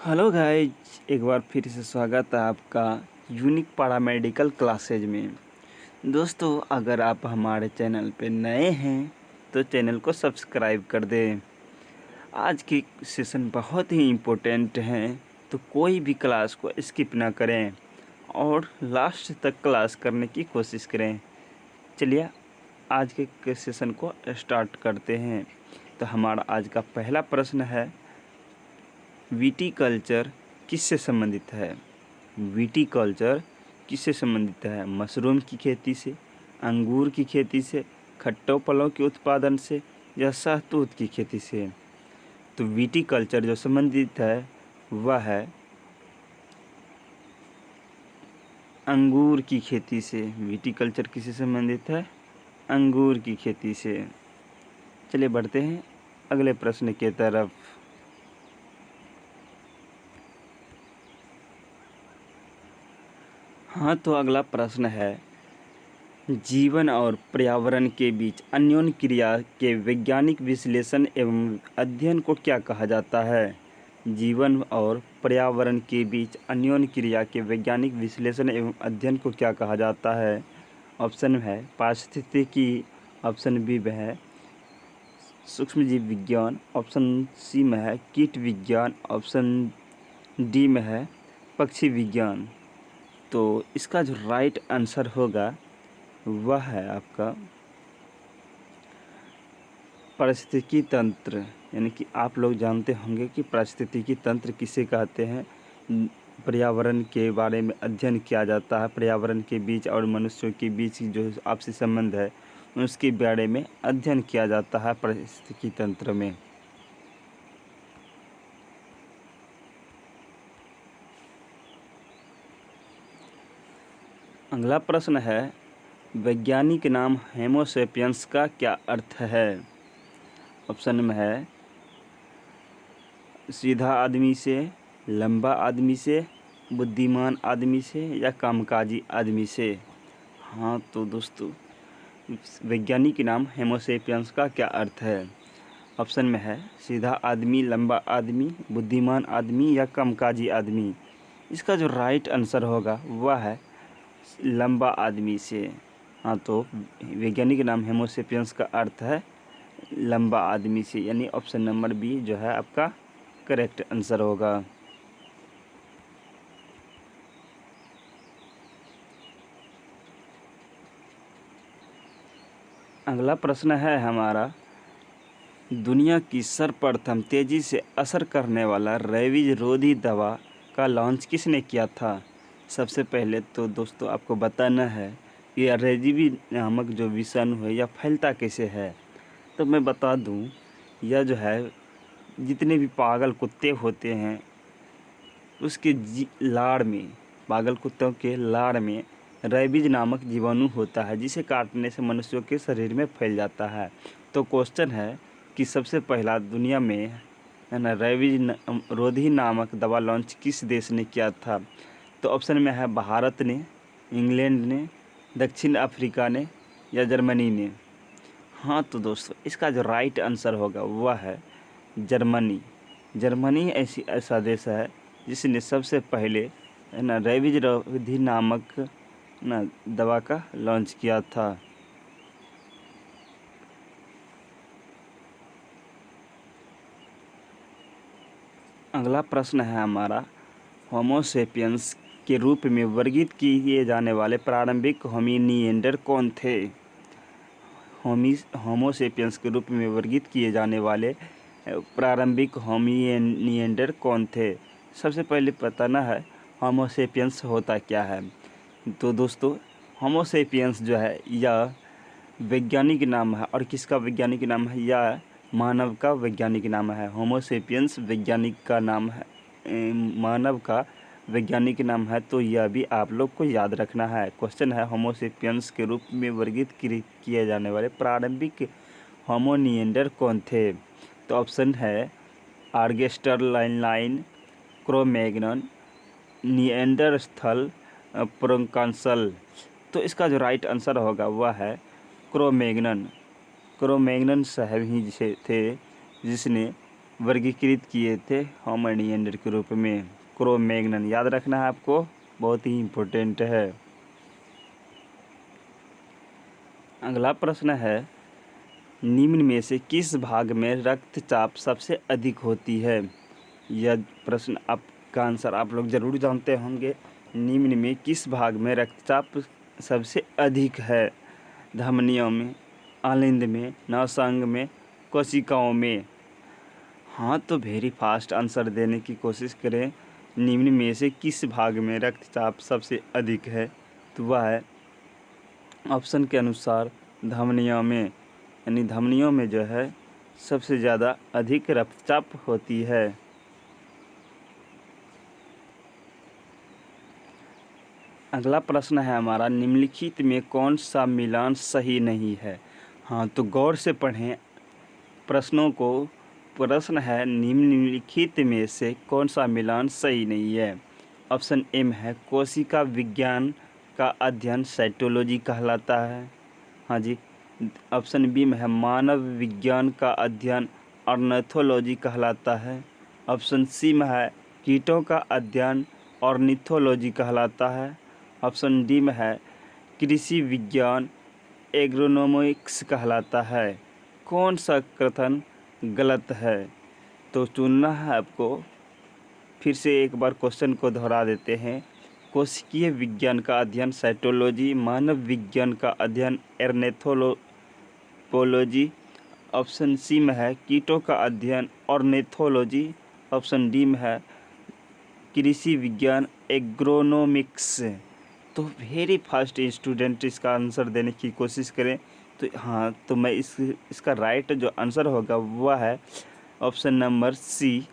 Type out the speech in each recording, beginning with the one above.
Hello guys, एक बार फिर से स्वागत है आपका यूनिक पैरामेडिकल क्लासेज में। दोस्तों, अगर आप हमारे चैनल पे नए हैं तो चैनल को सब्सक्राइब कर दें। आज की सेशन बहुत ही इम्पोर्टेंट हैं, तो कोई भी क्लास को स्किप ना करें और लास्ट तक क्लास करने की कोशिश करें। चलिए आज के सेशन को स्टार्ट करते हैं। तो हमारा आज का पहला प्रश्न है, विटीकल्चर किससे संबंधित है? विटीकल्चर किससे संबंधित है? मशरूम की खेती से, अंगूर की खेती से, खट्टो फलों के उत्पादन से या शहतूत की खेती से? तो विटीकल्चर जो संबंधित है वह है अंगूर की खेती से। विटीकल्चर किससे संबंधित है? अंगूर की खेती से। चलिए बढ़ते हैं अगले प्रश्न की तरफ। हाँ, तो अगला प्रश्न है, जीवन और पर्यावरण के बीच अन्योन्य क्रिया के वैज्ञानिक विश्लेषण एवं अध्ययन को क्या कहा जाता है? जीवन और पर्यावरण के बीच अन्योन्य क्रिया के वैज्ञानिक विश्लेषण एवं अध्ययन को क्या कहा जाता है? ऑप्शन है पारिस्थितिकी, ऑप्शन बी में है सूक्ष्मजीव विज्ञान, ऑप्शन सी में है कीट विज्ञान, ऑप्शन डी में है पक्षी विज्ञान। तो इसका जो राइट आंसर होगा वह है आपका पारिस्थितिकी तंत्र। यानी कि आप लोग जानते होंगे कि पारिस्थितिकी तंत्र किसे कहते हैं। पर्यावरण के बारे में अध्ययन किया जाता है, पर्यावरण के बीच और मनुष्यों के बीच जो आपसी संबंध है उसके बारे में अध्ययन किया जाता है पारिस्थितिकी तंत्र में। अगला प्रश्न है, वैज्ञानिक नाम होमो सेपियंस का क्या अर्थ है? ऑप्शन में है सीधा आदमी से, लंबा आदमी से, बुद्धिमान आदमी से या कामकाजी आदमी से। हाँ, तो दोस्तों वैज्ञानिक नाम होमो सेपियंस का क्या अर्थ है? ऑप्शन में है सीधा आदमी, लंबा आदमी, बुद्धिमान आदमी या कामकाजी आदमी। इसका जो राइट आंसर होगा वह है लंबा आदमी से। हाँ, तो वैज्ञानिक नाम होमो सेपियंस का अर्थ है लंबा आदमी से, यानी ऑप्शन नंबर बी जो है आपका करेक्ट आंसर होगा। अगला प्रश्न है हमारा, दुनिया की सर्वप्रथम तेजी से असर करने वाला रेबीज रोधी दवा का लॉन्च किसने किया था? सबसे पहले तो दोस्तों आपको बताना है कि रेबीज नामक जो विषाणु है यह फैलता कैसे है। तो मैं बता दूं, यह जो है जितने भी पागल कुत्ते होते हैं उसके लार में, पागल कुत्तों के लार में रेबीज नामक जीवाणु होता है जिसे काटने से मनुष्यों के शरीर में फैल जाता है। तो क्वेश्चन है कि सबसे पहला दुनिया में है ना रेबीज रोधी नामक दवा लॉन्च किस देश ने किया था? तो ऑप्शन में है भारत ने, इंग्लैंड ने, दक्षिण अफ्रीका ने या जर्मनी ने। हाँ, तो दोस्तों इसका जो राइट आंसर होगा वह है जर्मनी। जर्मनी ऐसा देश है जिसने सबसे पहले है ना रेबीज रोधी नामक ना दवा का लॉन्च किया था। अगला प्रश्न है हमारा, होमो सेपियंस के रूप में वर्गीकृत किए जाने वाले प्रारंभिक होमिनिएंडर कौन थे? होमो सेपियंस के रूप में वर्गीकृत किए जाने वाले प्रारंभिक होमिनिएंडर कौन थे? सबसे पहले बताना है होमो सेपियंस होता क्या है। तो दोस्तों होमो सेपियंस जो है यह वैज्ञानिक नाम है। और किसका वैज्ञानिक नाम है? यह मानव का वैज्ञानिक नाम है। होमो सेपियंस वैज्ञानिक का नाम है, मानव का वैज्ञानिक नाम है। तो यह भी आप लोग को याद रखना है। क्वेश्चन है होमो सेपियंस के रूप में वर्गीकृत किए जाने वाले प्रारंभिक होमिनिएंडर कौन थे? तो ऑप्शन है आर्गेस्टरलाइन, क्रो-मैग्नन, निएंडरथल, प्रोकांसल। तो इसका जो राइट आंसर होगा वह है क्रो-मैग्नन। क्रो-मैग्नन साहब ही थे जिसने वर्गीकृत किए थे होमिनियन के रूप में? क्रो-मैग्नन, याद रखना है आपको, बहुत ही इम्पोर्टेंट है। अगला प्रश्न है, निम्न में से किस भाग में रक्तचाप सबसे अधिक होती है? यह प्रश्न आपका आंसर आप लोग जरूर जानते होंगे। निम्न में किस भाग में रक्तचाप सबसे अधिक है? धमनियों में, आलिंद में, नौसंग में, कोशिकाओं में? हाँ, तो वेरी फास्ट आंसर देने की कोशिश करें। निम्न में से किस भाग में रक्तचाप सबसे अधिक है? तो वह है ऑप्शन के अनुसार धमनियों में, यानी धमनियों में जो है सबसे ज़्यादा अधिक रक्तचाप होती है। अगला प्रश्न है हमारा, निम्नलिखित में कौन सा मिलान सही नहीं है? हाँ, तो गौर से पढ़ें प्रश्नों को। प्रश्न है, निम्नलिखित में से कौन सा मिलान सही नहीं है? ऑप्शन एम है कोशिका विज्ञान का अध्ययन साइटोलॉजी कहलाता है। हाँ जी। ऑप्शन बी में है मानव विज्ञान का अध्ययन ऑर्निथोलॉजी कहलाता है। ऑप्शन सी में है कीटों का अध्ययन ऑर्निथोलॉजी कहलाता है। ऑप्शन डी में है कृषि विज्ञान एग्रोनोमिक्स कहलाता है। कौन सा कथन गलत है? तो चुनना है आपको। फिर से एक बार क्वेश्चन को दोहरा देते हैं। कोशिकीय विज्ञान का अध्ययन साइटोलॉजी, मानव विज्ञान का अध्ययन एर्नेथोलॉजी। ऑप्शन सी में है कीटों का अध्ययन ऑर्निथोलॉजी। ऑप्शन डी में है कृषि विज्ञान एग्रोनोमिक्स। तो वेरी फास्ट स्टूडेंट इसका आंसर देने की कोशिश करें। तो हाँ, तो मैं इसका राइट जो आंसर होगा वह है option number C.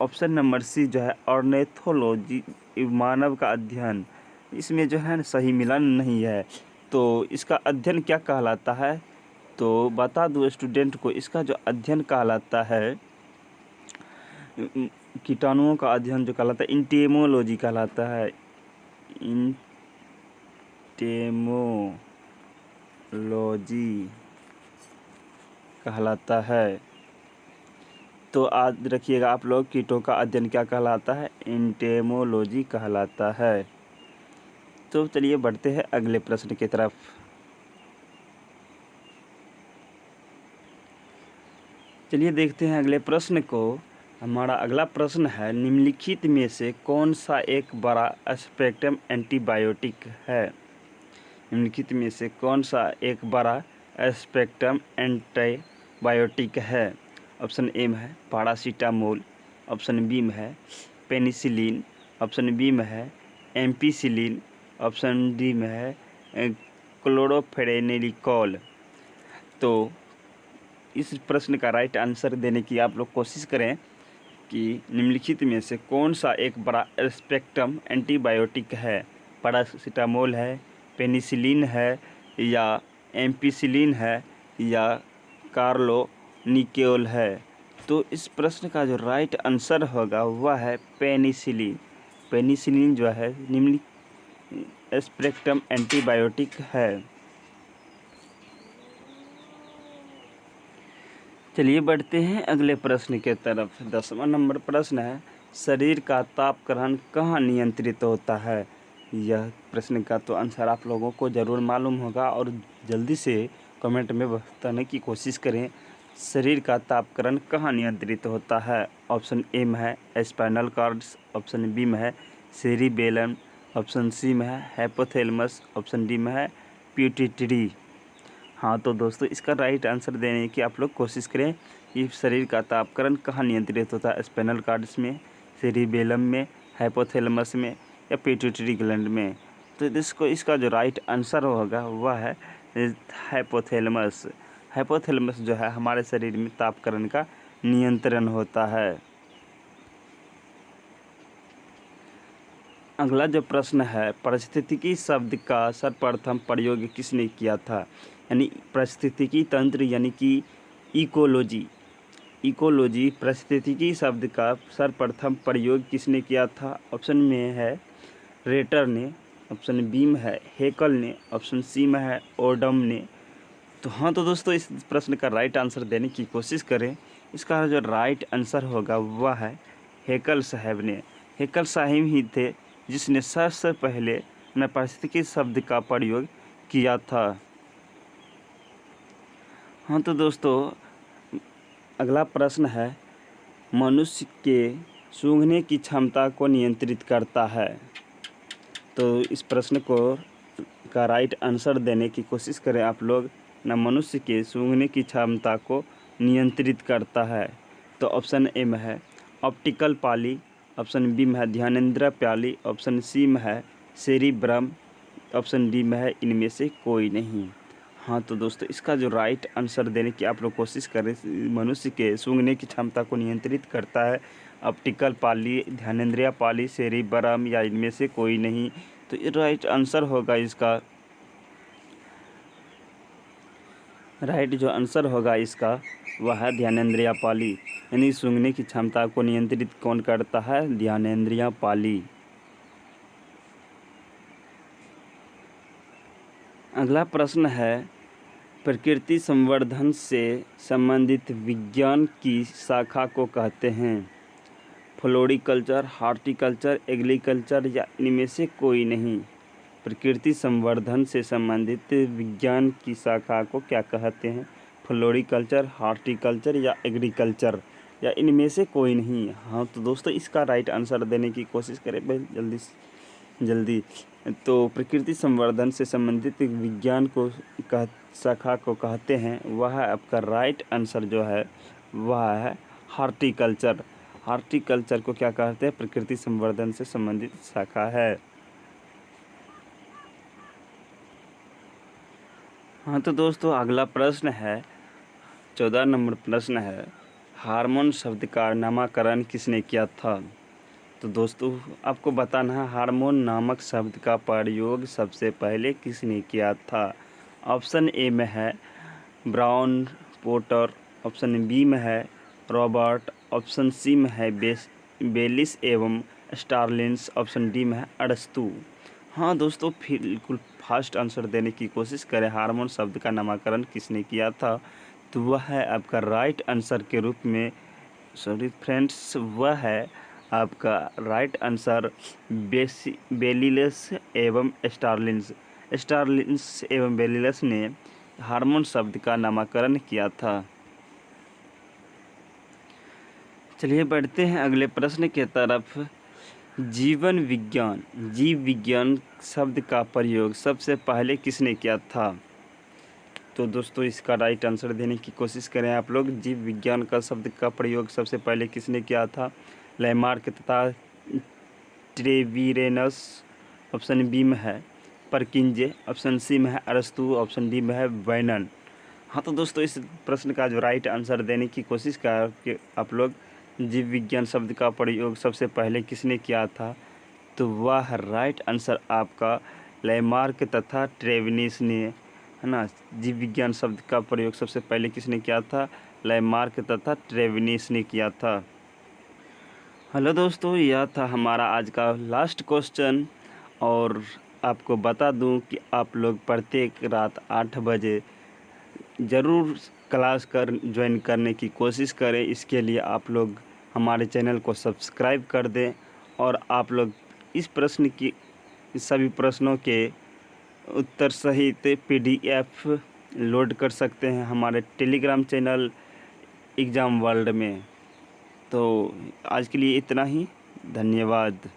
Option number C जो है ऑर्निथोलॉजी, मानव का अध्ययन, इसमें जो है सही मिलान नहीं है। तो इसका अध्ययन क्या कहलाता है? तो बता दूँ स्टूडेंट को, इसका जो अध्ययन कहलाता है, कीटाणुओं का अध्ययन जो कहलाता है इंटेमोलॉजी कहलाता है। इंटेमोलॉजी कहलाता है। तो याद रखिएगा आप लोग, कीटों का अध्ययन क्या कहलाता है? इंटेमोलॉजी कहलाता है। तो चलिए बढ़ते हैं अगले प्रश्न की तरफ। चलिए देखते हैं अगले प्रश्न को। हमारा अगला प्रश्न है, निम्नलिखित में से कौन सा एक बड़ा स्पेक्ट्रम एंटीबायोटिक है? निम्नलिखित में से कौन सा एक बड़ा स्पेक्ट्रम एंटीबायोटिक है? ऑप्शन ए में है पैरासीटामोल। ऑप्शन बी में है पेनिसिलिन। ऑप्शन बी में है एम्पिसिलिन। ऑप्शन डी में है क्लोरोफेनेरिकॉल। तो इस प्रश्न का राइट आंसर देने की आप लोग कोशिश करें कि निम्नलिखित में से कौन सा एक बड़ा स्पेक्ट्रम एंटीबायोटिक है? पैरासीटामोल है, पेनिसिलिन है, या एम्पिसिलिन है, या कार्लोनिकोल है? तो इस प्रश्न का जो राइट आंसर होगा वह है पेनिसिलिन। पेनिसिलिन जो है निम्न स्पेक्ट्रम एंटीबायोटिक है। चलिए बढ़ते हैं अगले प्रश्न के तरफ। 10वां नंबर प्रश्न है, शरीर का तापक्रम कहाँ नियंत्रित होता है? यह प्रश्न का तो आंसर आप लोगों को ज़रूर मालूम होगा और जल्दी से कमेंट में बताने की कोशिश करें। शरीर का तापक्रम कहाँ नियंत्रित होता है? ऑप्शन ए में है स्पाइनल कॉर्ड्स। ऑप्शन बी में है सेरिबेलम। ऑप्शन सी में है हाइपोथैलेमस। ऑप्शन डी में है पिट्यूटरी। हाँ, तो दोस्तों इसका राइट आंसर देने की आप लोग कोशिश करें कि शरीर का तापक्रम कहाँ नियंत्रित होता है? स्पाइनल कॉर्ड्स में, सेरिबेलम में, हाइपोथैलेमस में, या पिट्यूटरी ग्लैंड में? तो इसका जो राइट आंसर होगा वह है हाइपोथैलेमस। हाइपोथैलेमस जो है हमारे शरीर में तापक्रम का नियंत्रण होता है। अगला जो प्रश्न है, पारिस्थितिकी शब्द का सर्वप्रथम प्रयोग किसने किया था? यानी पारिस्थितिकी तंत्र यानी कि इकोलॉजी पारिस्थितिकी शब्द का सर्वप्रथम प्रयोग किसने किया था? ऑप्शन में है रेटर ने। ऑप्शन बी में है हेकल ने। ऑप्शन सी में है ओडम ने। तो हाँ, तो दोस्तों इस प्रश्न का राइट आंसर देने की कोशिश करें इसका जो राइट आंसर होगा वह है हेकल साहब ने। हेकल साहब ही थे जिसने सबसे पहले पारिस्थितिकी शब्द का प्रयोग किया था। हाँ तो दोस्तों, अगला प्रश्न है, मनुष्य के सूंघने की क्षमता को नियंत्रित करता है। तो इस प्रश्न का राइट आंसर देने की कोशिश करें आप लोग। मनुष्य के सूंघने की क्षमता को नियंत्रित करता है। तो ऑप्शन ए में है ऑप्टिकल पाली, ऑप्शन बी में है ध्यानेंद्रिय पाली, ऑप्शन सी में है सेरिब्रम, ऑप्शन डी में है इनमें से कोई नहीं। हाँ तो दोस्तों, इसका जो राइट आंसर देने की आप लोग कोशिश करें, मनुष्य के सूंघने की क्षमता को नियंत्रित करता है ऑप्टिकल पाली, ध्यानेंद्रिय पाली, सेरिब्रम या इनमें से कोई नहीं। तो ये राइट आंसर होगा इसका, राइट जो आंसर होगा इसका वह है ध्यानेंद्रिय पाली। यानी सूंघने की क्षमता को नियंत्रित कौन करता है? ध्यानेंद्रिय पाली। अगला प्रश्न है, प्रकृति संवर्धन से संबंधित विज्ञान की शाखा को कहते हैं? फ्लोरिकल्चर, हॉर्टिकल्चर, एग्रीकल्चर या इनमें से कोई नहीं। प्रकृति संवर्धन से संबंधित विज्ञान की शाखा को क्या कहते हैं? फ्लोरिकल्चर, हॉर्टिकल्चर या एग्रीकल्चर या इनमें से कोई नहीं। हाँ तो दोस्तों, इसका राइट आंसर देने की कोशिश करें भाई जल्दी। तो प्रकृति संवर्धन से संबंधित विज्ञान को शाखा को कहते हैं, वह आपका राइट आंसर जो है वह है हॉर्टिकल्चर। हॉर्टिकल्चर को क्या कहते हैं? प्रकृति संवर्धन से संबंधित शाखा है। हाँ तो दोस्तों, अगला प्रश्न है, 14 नंबर प्रश्न है, हार्मोन शब्द का नामकरण किसने किया था? तो दोस्तों, आपको बताना है हार्मोन नामक शब्द का प्रयोग सबसे पहले किसने किया था? ऑप्शन ए में है ब्राउन पोर्टर, ऑप्शन बी में है रॉबर्ट, ऑप्शन सी में है बेलिस एवं स्टार्लिंस, ऑप्शन डी में है अरस्तु। हाँ दोस्तों, बिल्कुल फास्ट आंसर देने की कोशिश करें। हार्मोन शब्द का नामकरण किसने किया था? तो वह है आपका राइट आंसर के रूप में, सॉरी फ्रेंड्स, वह है आपका राइट आंसर बेलिलस एवं स्टार्लिंस एवं बेलिलस ने हार्मोन शब्द का नामकरण किया था। चलिए बढ़ते हैं अगले प्रश्न की तरफ। जीव विज्ञान शब्द का प्रयोग सबसे पहले किसने किया था? तो दोस्तों, इसका राइट आंसर देने की कोशिश करें आप लोग। जीव विज्ञान का शब्द का प्रयोग सबसे पहले किसने किया था? लैमार्क तथा ट्रेविरेनस, ऑप्शन बी में है परकिंजे, ऑप्शन सी में है अरस्तु, ऑप्शन डी में है वैनन। हाँ तो दोस्तों, इस प्रश्न का जो राइट आंसर देने की कोशिश करके आप लोग, जीव विज्ञान शब्द का प्रयोग सबसे पहले किसने किया था? तो वह राइट आंसर आपका लैमार्क तथा ट्रेविनिस ने, है ना। जीव विज्ञान शब्द का प्रयोग सबसे पहले किसने किया था? लैमार्क तथा ट्रेविनिस ने किया था। हेलो दोस्तों, यह था हमारा आज का लास्ट क्वेश्चन। और आपको बता दूं कि आप लोग प्रत्येक रात 8 बजे ज़रूर क्लास ज्वाइन करने की कोशिश करें। इसके लिए आप लोग हमारे चैनल को सब्सक्राइब कर दें और आप लोग इस प्रश्न की सभी प्रश्नों के उत्तर सहित PDF लोड कर सकते हैं हमारे टेलीग्राम चैनल एग्ज़ाम वर्ल्ड में। तो आज के लिए इतना ही, धन्यवाद।